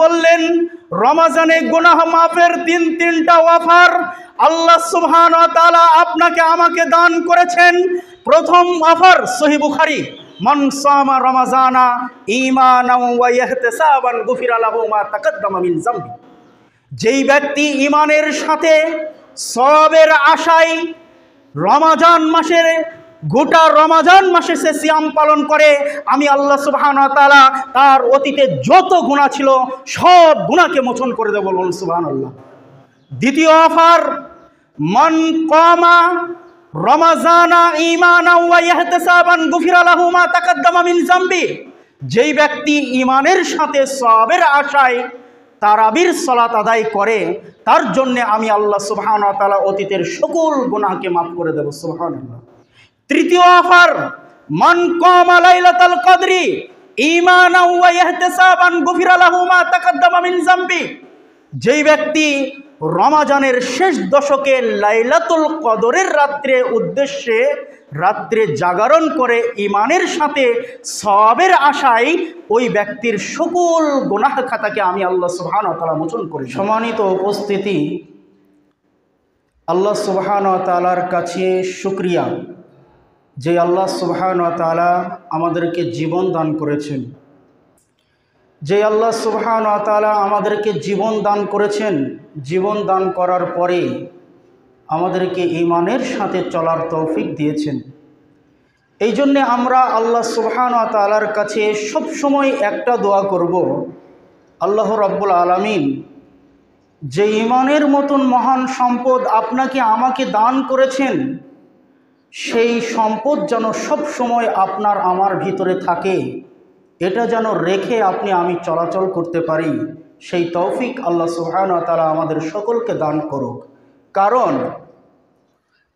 বললেন রমজানে গুনাহ মাফের তিনটা অফার আল্লাহ সুবহানাহু ওয়া তাআলা আপনাকে আমাকে দান করেছেন। প্রথম অফার সহিহ বুখারী, মান সামা রমাজানা ঈমানান ওয়া ইহতিসাবান গুফিরা লাহু মা তাকাদ্দামা মিন যামবি। যেই ব্যক্তি ঈমানের সাথে সওয়াবের আশায় রমজান মাসের গোটা রমজান মাসে সে সিয়াম পালন করে, আমি আল্লাহ সুবহানাহু ওয়া তাআলা তার অতীতে যত গুনাহ ছিল সব গুনাহকে মোচন করে দেব, বলুন সুবহানাল্লাহ। দ্বিতীয় অফার, মান কামা রমাজানা ঈমানান ওয়া ইহতিসাবান গুফিরা লাহু মা তাকাদ্দামা মিন যামবি। যেই ব্যক্তি ঈমানের সাথে সওয়াবের আশায় তারাবির সালাত আদায় করে, তার জন্য আমি আল্লাহ সুবহানাহু ওয়া তাআলা অতীতের সকল গুনাহকে মাফ করে দেব, সুবহানাল্লাহ। তৃতীয় অফার, মান কামা লাইলাতুল কদরি ঈমানান ওয়া ইহতিসাবান গুফিরা লাহু মা তাকাদ্দামা মিন যামবি। যেই ব্যক্তি রমজানের শেষ দশকে লাইলাতুল কদরের রাত্রে উদ্দেশ্যে রাত্রে জাগরণ করে ঈমানের সাথে সওয়াবের আশায়, ওই ব্যক্তির সকল গুনাহ খাতাকে আমি আল্লাহ সুবহানাহু ওয়া তাআলা মোচন করি। সম্মানিত উপস্থিতি, আল্লাহ সুবহানাহু ওয়া তাআলার কাছে শুকরিয়া যে আল্লাহ সুবহানাহু ওয়া তাআলা আমাদেরকে জীবন দান করেছেন, যে আল্লাহ সুবহানাহু ওয়া তাআলা আমাদেরকে জীবন দান করেছেন। জীবন দান করার পরে আমাদেরকে ঈমানের সাথে চলার তৌফিক দিয়েছেন। এই জন্যে আমরা আল্লাহ সুবহানাহু ওয়া তাআলার কাছে সবসময় একটা দোয়া করব, আল্লাহ রাব্বুল আলামিন যে ঈমানের মতন মহান সম্পদ আপনাকে আমাকে দান করেছেন, সেই সম্পদ যেন সব সময় আপনার আমার ভিতরে থাকে, এটা যেন রেখে আমি চলাচল করতে পারি, সেই তৌফিক আল্লাহ সুবহানাহু ওয়া তাআলা আমাদের সকলকে দান করুক। কারণ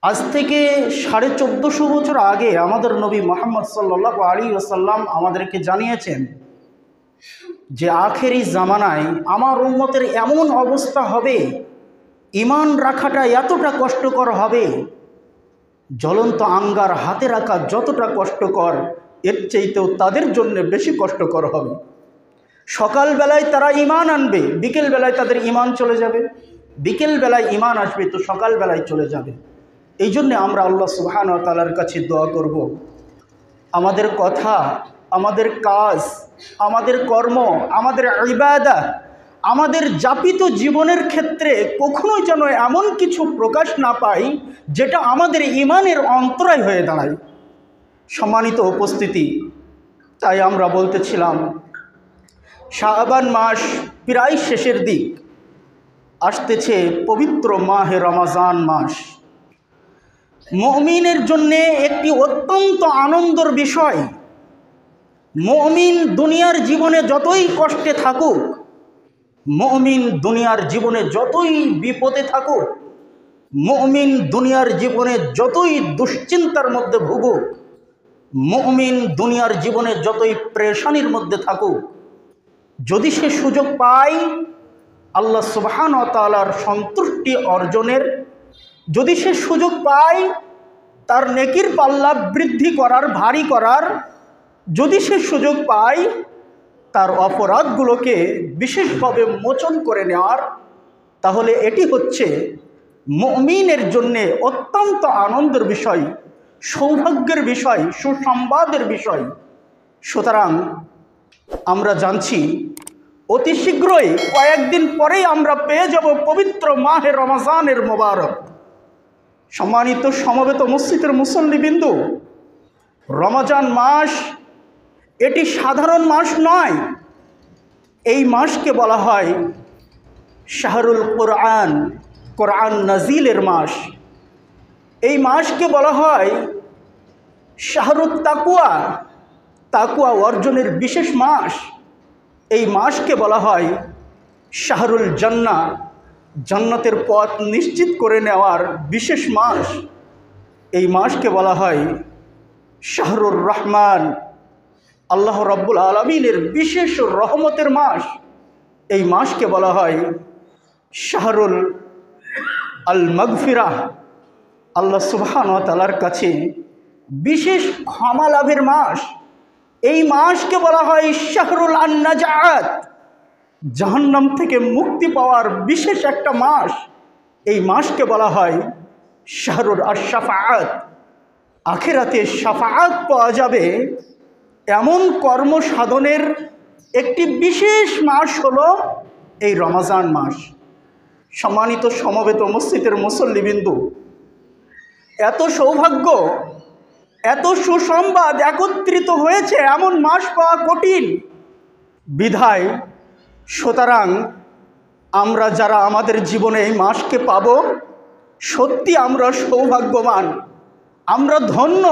আজ থেকে 1450 বছর আগে আমাদের নবী মুহাম্মদ সাল্লাল্লাহু আলাইহি ওয়াসাল্লাম আমাদেরকে জানিয়েছেন যে আখেরি জামানায় আমার উম্মতের এমন অবস্থা হবে, ঈমান রাখাটা এতটা কষ্টকর হবে, জ্বলন্ত আঙ্গার হাতে রাখা যতটা কষ্টকর, এর চাইতেও তাদের জন্য বেশি কষ্টকর হবে। সকালবেলায় তারা ঈমান আনবে, বিকেলবেলায় তাদের ঈমান চলে যাবে, বিকেলবেলায় ঈমান আসবে তো সকালবেলায় চলে যাবে। এই জন্যে আমরা আল্লাহ সুবহানাহু ওয়া তাআলার কাছে দোয়া করব, আমাদের কথা, আমাদের কাজ, আমাদের কর্ম, আমাদের ইবাদত, আমাদের যাপিত জীবনের ক্ষেত্রে কখনোই যেন এমন কিছু প্রকাশ না পাই যেটা আমাদের ঈমানের অন্তরায় হয়ে দাঁড়ায়। সম্মানিত উপস্থিতি, তাই আমরা বলতেছিলাম শাবান মাস প্রায় শেষের দিক, আসতেছে পবিত্র মাহে রমজান মাস। মুমিনের জন্য একটি অত্যন্ত আনন্দের বিষয়। মুমিন দুনিয়ার জীবনে যতই কষ্টে থাকুক, মুমিন দুনিয়ার জীবনে যতই বিপদে থাকুক, মুমিন দুনিয়ার জীবনে যতই দুশ্চিন্তার মধ্যে ভুগুক, মুমিন দুনিয়ার জীবনে যতই পেরেশানির মধ্যে থাকুক, যদি সে সুযোগ পায় আল্লাহ সুবহানাহু ওয়া তাআলার সন্তুষ্টি অর্জনের, যদি সে সুযোগ পায় তার নেকির পাল্লা বৃদ্ধি করার, ভারী করার, যদি সে সুযোগ পায় তার অপরাধগুলোকে বিশেষভাবে মোচন করে নেওয়ার, তাহলে এটি হচ্ছে মুমিনের জন্যে অত্যন্ত আনন্দের বিষয়, সৌভাগ্যের বিষয়, সুসংবাদের বিষয়। সুতরাং আমরা জানছি অতি শীঘ্রই কয়েকদিন পরেই আমরা পেয়ে যাব পবিত্র মাহে রমজানের মোবারক। সম্মানিত সমবেত মসজিদের মুসল্লিবৃন্দ, রমজান মাস এটি সাধারণ মাস নয়। এই মাসকে বলা হয় শাহরুল কোরআন, কোরআন নাজিলের মাস। এই মাসকে বলা হয় শাহরুত তাকওয়া, তাকওয়া অর্জনের বিশেষ মাস। এই মাসকে বলা হয় শাহরুল জান্নাহ, জান্নাতের পথ নিশ্চিত করে নেওয়ার বিশেষ মাস। এই মাসকে বলা হয় শাহরুর রহমান, আল্লাহ রাব্বুল আলামিনের বিশেষ রহমতের মাস। এই মাসকে বলা হয় শাহরুল আল মাগফিরাহ, আল্লাহ সুবহানাহু ওয়া তাআলার কাছে বিশেষ ক্ষমা লাভের মাস। এই মাসকে বলা হয় শাহরুল আন নাজাত, জাহান্নাম থেকে মুক্তি পাওয়ার বিশেষ একটা মাস। এই মাসকে বলা হয় শাহরুর আশ-শাফাআত। আখিরাতে শাফাআত পাওয়া যাবে এমন কর্ম সাধনের একটি বিশেষ মাস হলো এই রমজান মাস। সম্মানিত সমবেত মসজিদের মুসল্লিবিন্দু, এত সৌভাগ্য, এত সুসংবাদ একত্রিত হয়েছে, এমন মাস পাওয়া কঠিন বিধায় সুতরাং আমরা যারা আমাদের জীবনে এই মাসকে পাব, সত্যি আমরা সৌভাগ্যবান, আমরা ধন্য,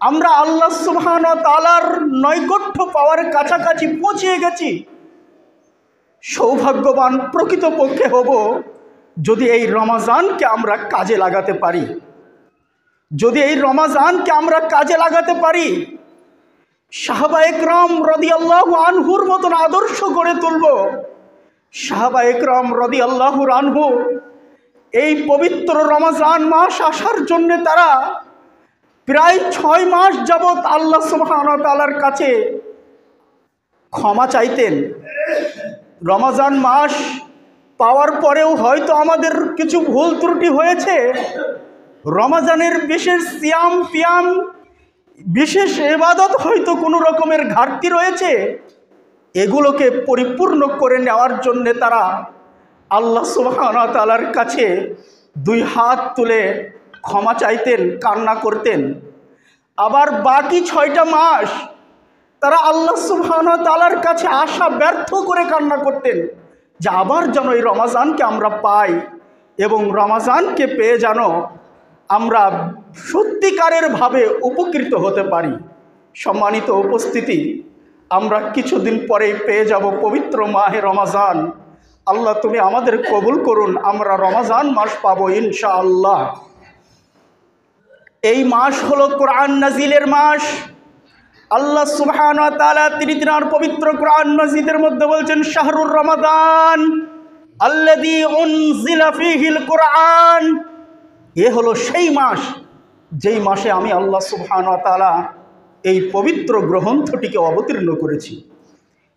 আমরা আল্লাহ সুবহানাহু ওয়া তাআলার নৈকট্য পাওয়ার কাছাকাছি পৌঁছে গেছি। সৌভাগ্যবান প্রকৃতপক্ষে হব যদি এই রমজানকে আমরা কাজে লাগাতে পারি, যদি এই রমজানকে আমরা কাজে লাগাতে পারি, সাহাবায়ে কেরাম রাদিয়াল্লাহু আনহুর মতন আদর্শ গড়ে তুলব। সাহাবায়ে কেরাম রাদিয়াল্লাহু আনহু এই পবিত্র রমজান মাস আসার জন্য তারা প্রায় 6 মাস যাবৎ আল্লাহ সুবহানাহু ওয়া তাআলার কাছে ক্ষমা চাইতেন। রমজান মাস পাওয়ার পরেও হয়তো আমাদের কিছু ভুল ত্রুটি হয়েছে, রমজানের বিশেষ সিয়াম পিয়াম, বিশেষ ইবাদত হয়তো কোনো রকমের ঘাটতি রয়েছে, এগুলোকে পরিপূর্ণ করে নেওয়ার জন্যে তারা আল্লাহ সুবহানাহু ওয়া তাআলার কাছে 2 হাত তুলে ক্ষমা চাইতেন, কান্না করতেন। আবার বাকি 6টা মাস তারা আল্লাহ সুবহানাহু ওয়া তাআলার কাছে আশা ব্যর্থ করে কান্না করতেন যে আবার যেন এই রমজানকে আমরা পাই এবং রমজানকে পেয়ে যেন আমরা সত্যিকারের ভাবে উপকৃত হতে পারি। সম্মানিত উপস্থিতি, আমরা কিছুদিন পরেই পেয়ে যাব পবিত্র মাহে রমজান। আল্লাহ তুমি আমাদের কবুল করুন, আমরা রমজান মাস পাবো ইনশাআল্লাহ। এই মাস হলো কোরআন নাজিলের মাস। আল্লাহ সুবহানাহু ওয়া তাআলা তিনি তিনার পবিত্র কোরআন মাজিদের মধ্যে বলছেন, শাহরুর রমাদান আল্লাযী উনজিলা ফীহিল কোরআন। এ হলো সেই মাস যেই মাসে আমি আল্লাহ সুবহানাহু ওয়া তাআলা এই পবিত্র গ্রন্থটিকে অবতীর্ণ করেছি।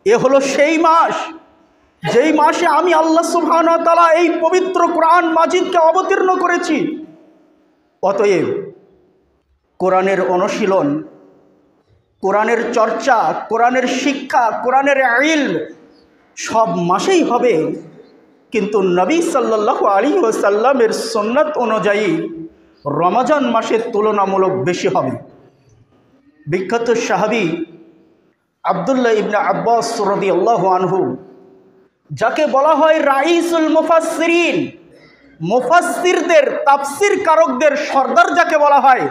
এ হলো সেই মাস যেই মাসে আমি আল্লাহ সুবহানাহু ওয়া তাআলা এই পবিত্র কোরআন মাজিদকে অবতীর্ণ করেছি। অতএব কোরআনের অনুশীলন, কোরআনের চর্চা, কোরআনের শিক্ষা, কোরআনের ইলম সব মাসেই হবে, কিন্তু নবী সাল্লাল্লাহু আলাইহি ওয়াসাল্লামের সুন্নাত অনুযায়ী রমজান মাসের তুলনামূলক বেশি হবে। বিখ্যাত সাহাবী আব্দুল্লাহ ইবনে আব্বাস রাদিয়াল্লাহু আনহু, যাকে বলা হয় রাইসুল মুফাসসিরিন, মুফাসসিরদের তাফসীর কারকদের সর্দার যাকে বলা হয়,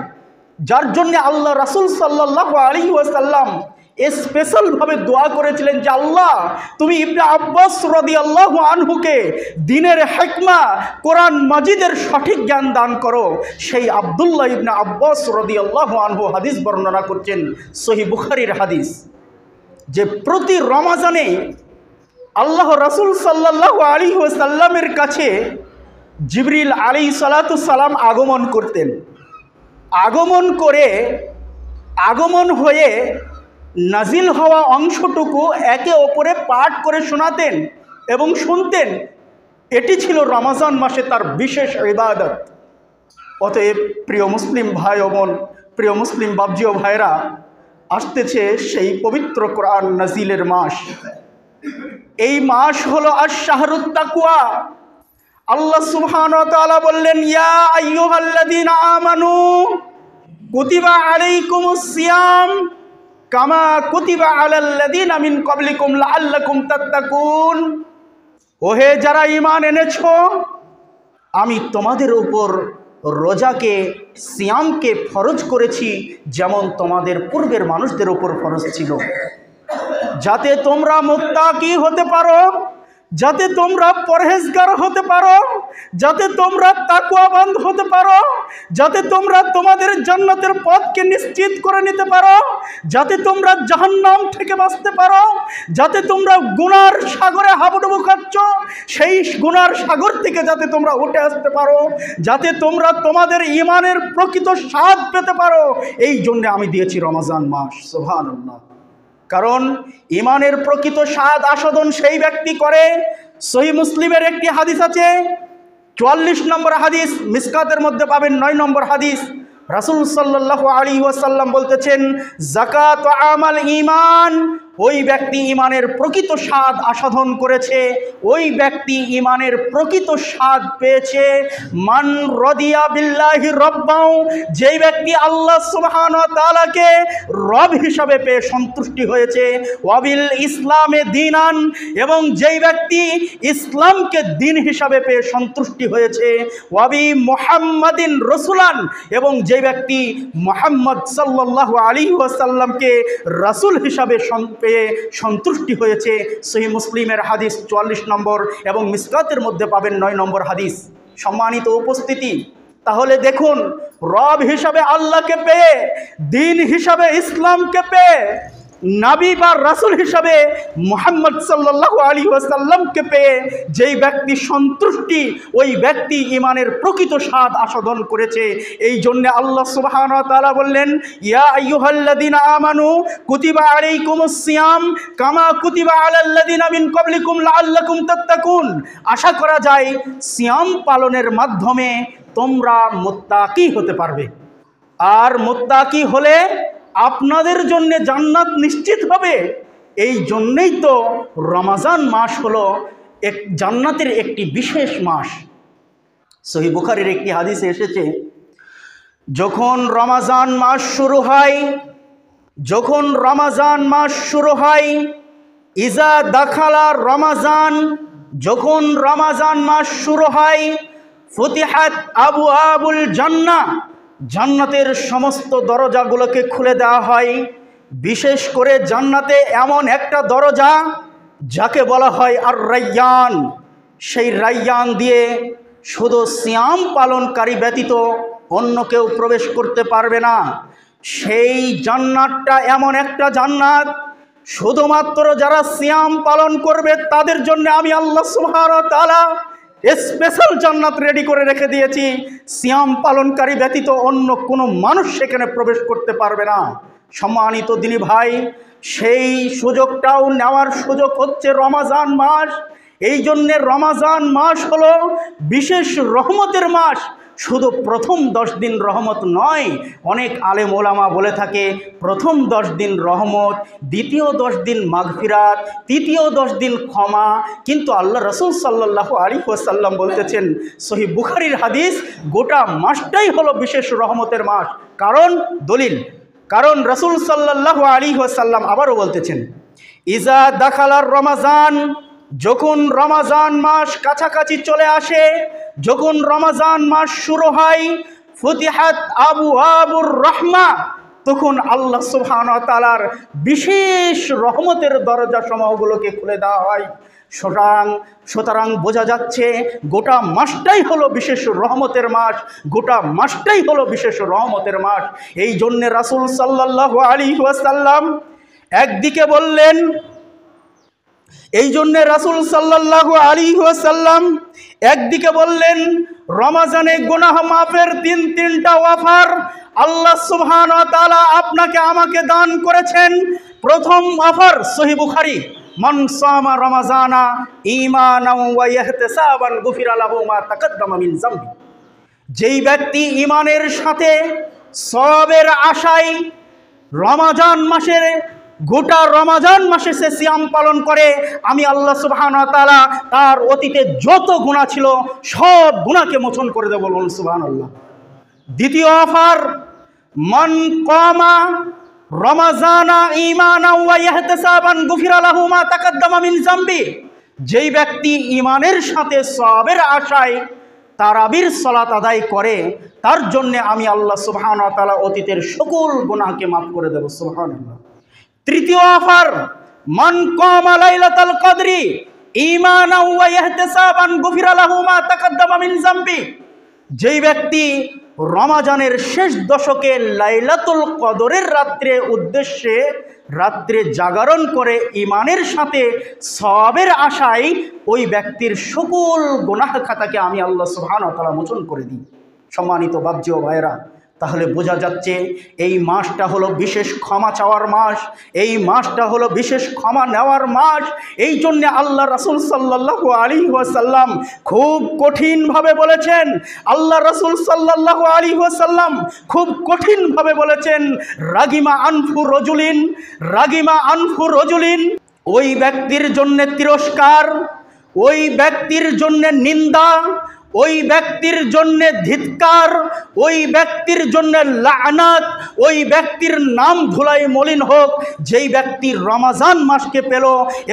যার জন্য আল্লাহ রাসূল সাল্লাল্লাহু আলাইহি ওয়াসাল্লাম স্পেশালভাবে দোয়া করেছিলেন যে আল্লাহ তুমি ইবনে আব্বাস রাদিয়াল্লাহু আনহুকে দ্বীনের হিকমা, কোরআন মাজিদের সঠিক জ্ঞান দান করো। সেই আব্দুল্লাহ ইবনে আব্বাস রাদিয়াল্লাহু আনহু হাদিস বর্ণনা করছেন, সহিহ বুখারীর হাদিস, যে প্রতি রমজানে আল্লাহ রাসূল সাল্লাল্লাহু আলাইহি ওয়াসাল্লামের কাছে জিবরিল আলাইহিস সালাতু সালাম আগমন করতেন। আগমন হয়ে নাজিল হওয়া অংশটুকু একে অপরে পাঠ করে শোনাতেন এবং শুনতেন। এটি ছিল রমজান মাসে তার বিশেষ ইবাদত। অতএব প্রিয় মুসলিম ভাই ও বোন, প্রিয় মুসলিম বাবজি ও ভাইরা, আসতেছে সেই পবিত্র কোরআন নাজিলের মাস। এই মাস হলো আশ-শাহরুত তাকওয়া। আল্লাহ সুবহানাহু ওয়া তাআলা বললেন, ইয়া আইয়ুহাল্লাযীনা আমানু কুতিবা আলাইকুমুস সিয়াম কামা কুতিবা আলাল্লাযীনা মিন ক্বাবলিকুম লাআল্লাকুম তাত্তাকুন। ওহে যারা ঈমান এনেছো, আমি তোমাদের উপর রোজাকে, সিয়ামকে ফরজ করেছি যেমন তোমাদের পূর্বের মানুষদের উপর ফরজ ছিল, যাতে তোমরা মুত্তাকি হতে পারো, যাতে তোমরা পরহেজগার হতে পারো, যাতে তোমরা তাকওয়াবান হতে পারো, যাতে তোমরা তোমাদের জান্নাতের পথকে নিশ্চিত করে নিতে পারো, যাতে তোমরা জাহান্নাম থেকে বাঁচতে পারো, যাতে তোমরা গুনার সাগরে হাবুডুবু খাচ্ছ সেই গুনার সাগর থেকে যাতে তোমরা উঠে আসতে পারো, যাতে তোমরা তোমাদের ঈমানের প্রকৃত স্বাদ পেতে পারো, এই জন্য আমি দিয়েছি রমজান মাস। সুবহানাল্লাহ। কারণ ইমানের প্রকৃত স্বাদ আস্বাদন সেই ব্যক্তি করে। সহিহ মুসলিমের একটি হাদিস আছে, 44 নম্বর হাদিস, মিসকাতের মধ্যে পাবেন 9 নম্বর হাদিস। রাসূল সাল্লাল্লাহু আলাইহি ওয়াসাল্লাম বলতেছেন, যাকাত আমাল ঈমান, ওই ব্যক্তি ইমানের প্রকৃত স্বাদ আস্বাদন করেছে, ওই ব্যক্তি ইমানের প্রকৃত স্বাদ পেয়েছে। মান রাদিয়া বিল্লাহি রব্বাও, যেই ব্যক্তি আল্লাহ সুবহানাহু ওয়া তাআলাকে রব হিসাবে পেয়ে সন্তুষ্টি হয়েছে। ওয়াবিল ইসলামে দীনান, এবং যেই ব্যক্তি ইসলামকে দিন হিসাবে পেয়ে সন্তুষ্টি হয়েছে। ওয়াবি মুহাম্মাদিন রাসূলান, এবং যেই ব্যক্তি মুহাম্মদ সাল্লাল্লাহু আলাইহি ওয়াসাল্লামকে রাসূল হিসাবে পেয়ে সন্তুষ্টি হয়েছে। সহিহ মুসলিমের হাদিস 44 নম্বর এবং মিসকাতের মধ্যে পাবেন 9 নম্বর হাদিস। সম্মানিত উপস্থিতি, তাহলে দেখুন, রব হিসাবে আল্লাহকে পেয়ে, দিন হিসাবে ইসলামকে পেয়ে, নবী বা রাসূল হিসাবে মুহাম্মদ সাল্লাল্লাহু আলাইহি ওয়াসাল্লামকে পেয়ে যেই ব্যক্তি সন্তুষ্টি, ওই ব্যক্তি ইমানের প্রকৃত স্বাদ আস্বাদন করেছে। এই জন্য আল্লাহ সুবহানাহু ওয়া তাআলা বললেন, ইয়া আইয়ুহাল্লাযীনা আমানু কুতিবা আলাইকুমুস সিয়াম কামা কুতিবা আলাল্লাযীনা মিন ক্বাবলিকুম লাআল্লাকুম তাত্তাকুন। আশা করা যায় সিয়াম পালনের মাধ্যমে তোমরা মুত্তাকি হতে পারবে, আর মুত্তাকি হলে আপনাদের জন্য জান্নাত নিশ্চিত হবে। এই জন্যই তো রমজান মাস হলো জান্নাতের একটি বিশেষ মাস। সহিহ বুখারীর একটি হাদিসে এসেছে, যখন রমজান মাস শুরু হয়, ইজা দাখালা রমজান, যখন রমজান মাস শুরু হয়, ফুতিহাত আবওয়াবুল জান্নাহ, জান্নাতের সমস্ত দরজাগুলোকে খুলে দেওয়া হয়। বিশেষ করে জান্নাতে এমন একটা দরজা যাকে বলা হয় আর রায়্যান, সেই রায়্যান দিয়ে শুধু সিয়াম পালনকারী ব্যতীত অন্য কেউ প্রবেশ করতে পারবে না। সেই জান্নাতটা এমন একটা জান্নাত, শুধুমাত্র যারা সিয়াম পালন করবে তাদের জন্য আমি আল্লাহ সুবহানাহু ওয়া তাআলা স্পেশাল জান্নাত রেডি করে রেখে দিয়েছি। সিয়াম পালনকারী ব্যতীত অন্য কোনো মানুষ সেখানে প্রবেশ করতে পারবে না। সম্মানিত দিনী ভাই, সেই সুযোগটাও নেওয়ার সুযোগ হচ্ছে রমজান মাস। এই জন্যে রমজান মাস হলো বিশেষ রহমতের মাস। শুধু প্রথম 10 দিন রহমত নয়, অনেক আলেম ওলামা বলে থাকে প্রথম 10 দিন রহমত, দ্বিতীয় 10 দিন মাগফিরাত, তৃতীয় 10 দিন ক্ষমা। কিন্তু আল্লাহ রাসূল সাল্লাল্লাহু আলাইহি ওয়াসাল্লাম বলতেছেন, সহিহ বুখারীর হাদিস, গোটা মাসটাই হলো বিশেষ রহমতের মাস। কারণ রাসূল সাল্লাল্লাহু আলাইহি ওয়াসাল্লাম আবারও বলতেছেন, ইজা দাখালার রমাজান, যখন রমজান মাস কাছাকাছি চলে আসে, যখন রমজান মাস শুরু হয়, ফুতিহাত আবওয়াবুর রাহমা, তখন আল্লাহ সুবহানাহু ওয়া তাআলার বিশেষ রহমতের দরজা সমূহগুলোকে খুলে দেওয়া হয়। সুতরাং বোঝা যাচ্ছে গোটা মাসটাই হলো বিশেষ রহমতের মাস, গোটা মাসটাই হলো বিশেষ রহমতের মাস। এই জন্য রাসূল সাল্লাল্লাহু আলাইহি ওয়াসাল্লাম একদিকে বললেন, রমজানে গুনাহ মাফের 3টা অফার আল্লাহ সুবহানাহু ওয়া তাআলা আপনাকে আমাকে দান করেছেন। প্রথম অফার সহিহ বুখারী, মান সামা রমাজানা ঈমানাও ওয়া ইহতিসাবান গুফিরা লাহু মা তাকাদ্দামা মিন যামবি। যেই ব্যক্তি ঈমানের সাথে সওয়াবের আশায় গোটা রমজান মাসে সে সিয়াম পালন করে, আমি আল্লাহ সুবহানাহু ওয়া তাআলা তার অতীতে যত গুনাহ ছিল সব গুনাহকে মোচন করে দেব, বলুন সুবহানাল্লাহ। দ্বিতীয় অফার, মান কামা রমাজানা ঈমানাও ওয়া ইহতিসাবান গুফিরা লাহু মা তাকাদ্দামা মিন যামবি। যেই ব্যক্তি ঈমানের সাথে সওয়াবের আশায় তারাবির সালাত আদায় করে, তার জন্য আমি আল্লাহ সুবহানাহু ওয়া তাআলা অতীতের সকল গুনাহকে মাফ করে দেব, সুবহানাল্লাহ। তৃতীয় অফার, মান কামা লাইলাতুল কদরি ঈমানাও ওয়া ইহতিসাবান গুফিরা লাহু মা তাকাদ্দামা মিন যামবি। যেই ব্যক্তি রমজানের শেষ দশকে লাইলাতুল কদরের রাত্রে জাগরণ করে ঈমানের সাথে সওয়াবের আশায়, ওই ব্যক্তির সকল গুনাহ খাতাকে আমি আল্লাহ সুবহানাহু ওয়া তাআলা মোচন করে দিই। সম্মানিত বাপজি ও ভাইরা, তাহলে বোঝা যাচ্ছে এই মাসটা হলো বিশেষ ক্ষমা চাওয়ার মাস, এই মাসটা হলো বিশেষ ক্ষমা নেওয়ার মাস। এই জন্যে আল্লাহ রাসূল সাল্লাল্লাহু আলাইহি ওয়াসাল্লাম খুব কঠিনভাবে বলেছেন, আল্লাহ রাসূল সাল্লাল্লাহু আলাইহি ওয়াসাল্লাম খুব কঠিনভাবে বলেছেন, রাগিমা আনফু রজুলিন, রাগিমা আনফু রজুলিন, ওই ব্যক্তির জন্যে তিরস্কার, ওই ব্যক্তির জন্যে নিন্দা, ওই ব্যক্তির জন্য ধিক্কার, ওই ব্যক্তির জন্য লাআনাত, ওই ব্যক্তির নাম ধুলাই মলিন হোক যেই ব্যক্তি রমাজান মাসকে পেল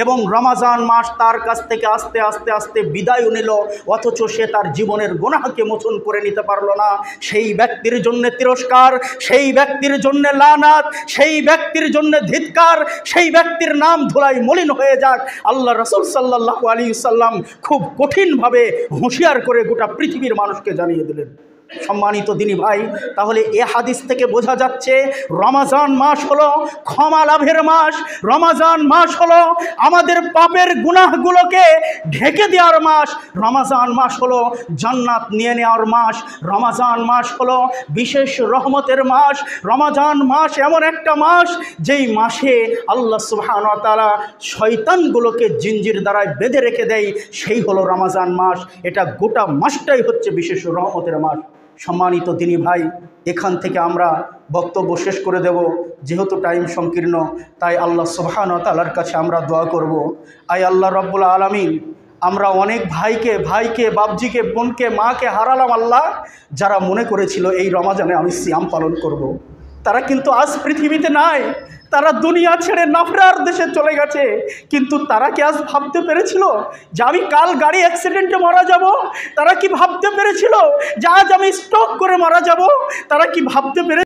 এবং রমাজান মাস তার কাছ থেকে আস্তে আস্তে আস্তে বিদায় নিল, অথচ সে তার জীবনের গুনাহকে মোচন করে নিতে পারল না। সেই ব্যক্তির জন্য তিরস্কার, সেই ব্যক্তির জন্য লানাত, সেই ব্যক্তির জন্য ধিক্কার, সেই ব্যক্তির নাম ধুলাই মলিন হয়ে যাক। আল্লাহ রাসূল সাল্লাল্লাহু আলাইহি ওয়াসাল্লাম খুব কঠিনভাবে হুঁশিয়ার করে গোটা পৃথিবীর মানুষকে জানিয়ে দিলেন। সম্মানিত দিনী ভাই, তাহলে এ হাদিস থেকে বোঝা যাচ্ছে রমাজান মাস হলো ক্ষমা লাভের মাস, রমাজান মাস হলো আমাদের পাপের গুনাহগুলোকে ঢেকে দেওয়ার মাস, রমাজান মাস হলো জান্নাত নিয়ে নেওয়ার মাস, রমাজান মাস হলো বিশেষ রহমতের মাস। রমাজান মাস এমন একটা মাস যেই মাসে আল্লাহ সুবহানাহু ওয়া তাআলা শয়তানগুলোকে জিঞ্জির দ্বারায় বেঁধে রেখে দেয়, সেই হলো রমাজান মাস। এটা গোটা মাসটাই হচ্ছে বিশেষ রহমতের মাস। সম্মানিত দিনী ভাই, এখান থেকে আমরা বক্তব্য শেষ করে দেব, যেহেতু টাইম সংকীর্ণ, তাই আল্লাহ সুবহানাহু ওয়া তাআলার কাছে আমরা দোয়া করব। আয় আল্লাহ রাব্বুল আলামিন, আমরা অনেক ভাইকে বাবজিকে, বোনকে, মাকে হারালাম আল্লাহ, যারা মনে করেছিল এই রমাজানে আমি সিয়াম পালন করব। তারা কিন্তু আজ পৃথিবীতে নাই, তারা দুনিয়া ছেড়ে নাফরার দেশে চলে গেছে। কিন্তু তারা কি আজ ভাবতে পেরেছিল যে আমি কাল গাড়ি অ্যাক্সিডেন্টে মারা যাব? তারা কি ভাবতে পেরেছিল যে আজ আমি স্ট্রোক করে মারা যাব? তারা কি ভাবতে পেরে